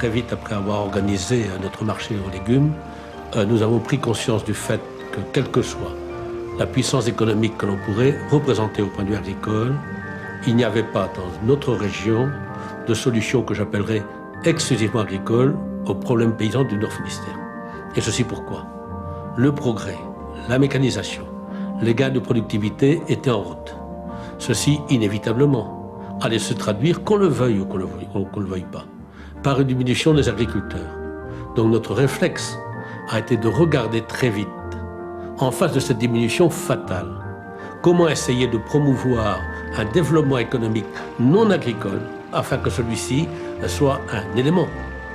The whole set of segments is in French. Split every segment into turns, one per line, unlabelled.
très vite après avoir organisé notre marché aux légumes, nous avons pris conscience du fait que, quelle que soit la puissance économique que l'on pourrait représenter au point de vue agricole, il n'y avait pas dans notre région de solution que j'appellerais exclusivement agricole aux problèmes paysans du Nord-Finistère. Et ceci pourquoi? Le progrès, la mécanisation, les gains de productivité étaient en route. Ceci, inévitablement, allait se traduire, qu'on le veuille ou qu'on le veuille pas, par une diminution des agriculteurs. Donc notre réflexe a été de regarder très vite, en face de cette diminution fatale, comment essayer de promouvoir un développement économique non agricole afin que celui-ci soit un élément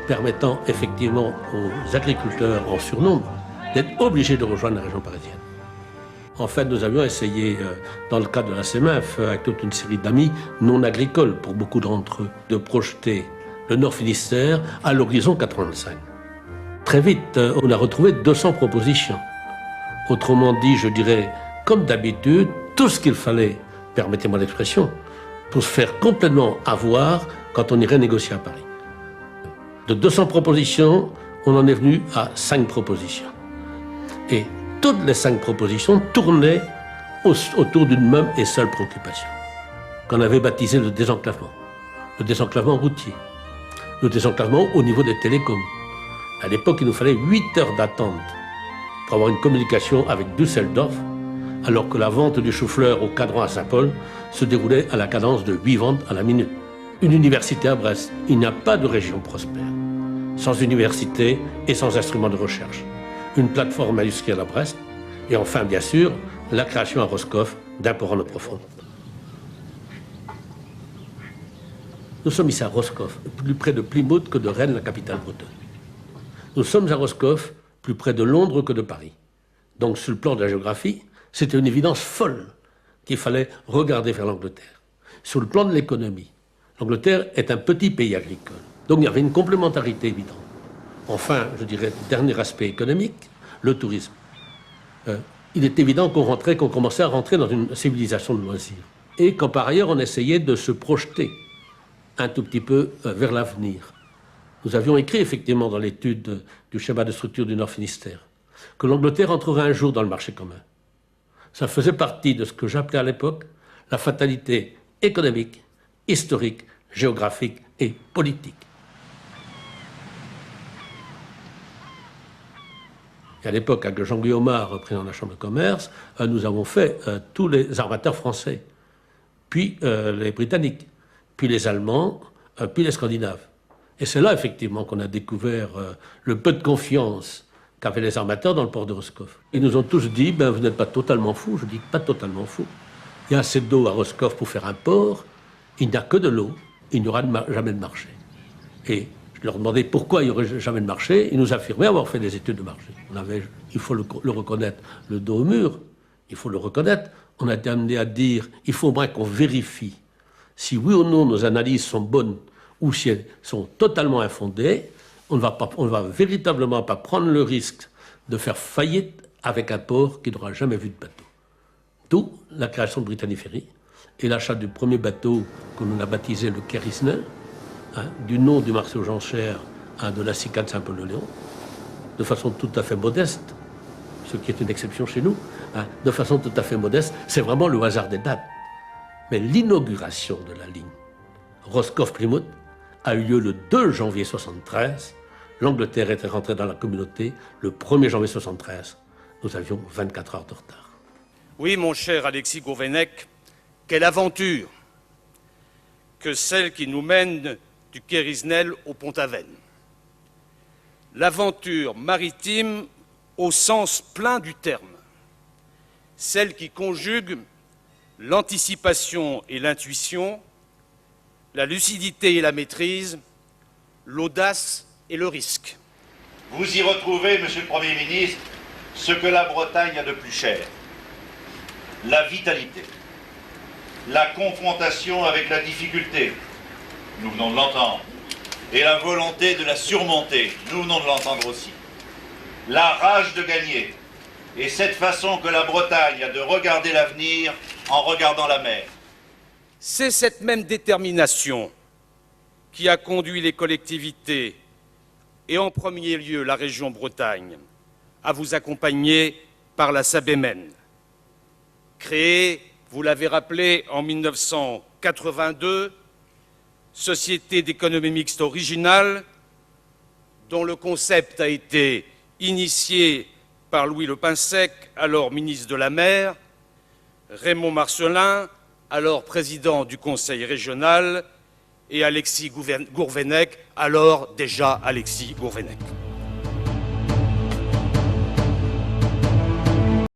permettant effectivement aux agriculteurs en surnombre d'être obligés de rejoindre la région parisienne. En fait, nous avions essayé, dans le cadre de la CEMEF, avec toute une série d'amis non agricoles, pour beaucoup d'entre eux, de projeter le Nord-Finistère à l'horizon 85. Très vite, on a retrouvé 200 propositions. Autrement dit, je dirais, comme d'habitude, tout ce qu'il fallait, permettez-moi l'expression, pour se faire complètement avoir quand on irait négocier à Paris. De 200 propositions, on en est venu à 5 propositions. Et toutes les 5 propositions tournaient autour d'une même et seule préoccupation, qu'on avait baptisé le désenclavement. Le désenclavement routier, le désenclavement au niveau des télécoms. À l'époque, il nous fallait 8 heures d'attente pour avoir une communication avec Düsseldorf, alors que la vente du chou-fleur au cadran à Saint-Paul se déroulait à la cadence de 8 ventes à la minute. Une université à Brest, il n'y a pas de région prospère sans université et sans instrument de recherche. Une plateforme industrielle à Brest, et enfin, bien sûr, la création à Roscoff d'un port en eau profonde. Nous sommes ici à Roscoff, plus près de Plymouth que de Rennes, la capitale bretonne. Nous sommes à Roscoff, plus près de Londres que de Paris. Donc, sur le plan de la géographie, c'était une évidence folle qu'il fallait regarder vers l'Angleterre. Sur le plan de l'économie, l'Angleterre est un petit pays agricole. Donc, il y avait une complémentarité évidente. Enfin, je dirais, dernier aspect économique, le tourisme. Il est évident qu'on commençait à rentrer dans une civilisation de loisirs. Et qu'en par ailleurs, on essayait de se projeter un tout petit peu vers l'avenir. Nous avions écrit effectivement dans l'étude du schéma de structure du Nord-Finistère que l'Angleterre entrerait un jour dans le marché commun. Ça faisait partie de ce que j'appelais à l'époque la fatalité économique, historique, géographique et politique. Et à l'époque, avec Jean Guillaumard, président de la Chambre de commerce, nous avons fait tous les armateurs français, puis les Britanniques, puis les Allemands, puis les Scandinaves. Et c'est là, effectivement, qu'on a découvert le peu de confiance qu'avaient les armateurs dans le port de Roscoff. Ils nous ont tous dit, ben, vous n'êtes pas totalement fous. Je dis, pas totalement fous. Il y a assez d'eau à Roscoff pour faire un port. Il n'y a que de l'eau. Il n'y aura jamais de marché. Et je leur demandais pourquoi il n'y aurait jamais de marché. Ils nous affirmaient avoir fait des études de marché. On avait, il faut le reconnaître, le dos au mur. Il faut le reconnaître. On a été amené à dire, il faut au moins qu'on vérifie si oui ou non nos analyses sont bonnes ou si elles sont totalement infondées. On ne va véritablement pas prendre le risque de faire faillite avec un port qui n'aura jamais vu de bateau. D'où la création de Brittany Ferries et l'achat du premier bateau qu'on a baptisé le Kerisnel, du nom du marché aux enchères de la cicade Saint-Paul-de-Léon, de façon tout à fait modeste, ce qui est une exception chez nous, de façon tout à fait modeste, c'est vraiment le hasard des dates. Mais l'inauguration de la ligne Roscoff-Plymouth a eu lieu le 2 janvier 1973. L'Angleterre était rentrée dans la communauté le 1er janvier 1973. Nous avions 24 heures de retard.
Oui, mon cher Alexis Gourvenec, quelle aventure que celle qui nous mène du Kerisnel au Pont-Aven. L'aventure maritime au sens plein du terme, celle qui conjugue l'anticipation et l'intuition, la lucidité et la maîtrise, l'audace et le risque.
Vous y retrouvez, Monsieur le Premier ministre, ce que la Bretagne a de plus cher. La vitalité, la confrontation avec la difficulté, nous venons de l'entendre, et la volonté de la surmonter, nous venons de l'entendre aussi. La rage de gagner, et cette façon que la Bretagne a de regarder l'avenir en regardant la mer.
C'est cette même détermination qui a conduit les collectivités et en premier lieu la région Bretagne, à vous accompagner par la Sabémen. Créée, vous l'avez rappelé, en 1982, société d'économie mixte originale, dont le concept a été initié par Louis Le Pinsec, alors ministre de la Mer, Raymond Marcelin, alors président du Conseil régional, et Alexis Gourvenec, alors déjà Alexis Gourvenec.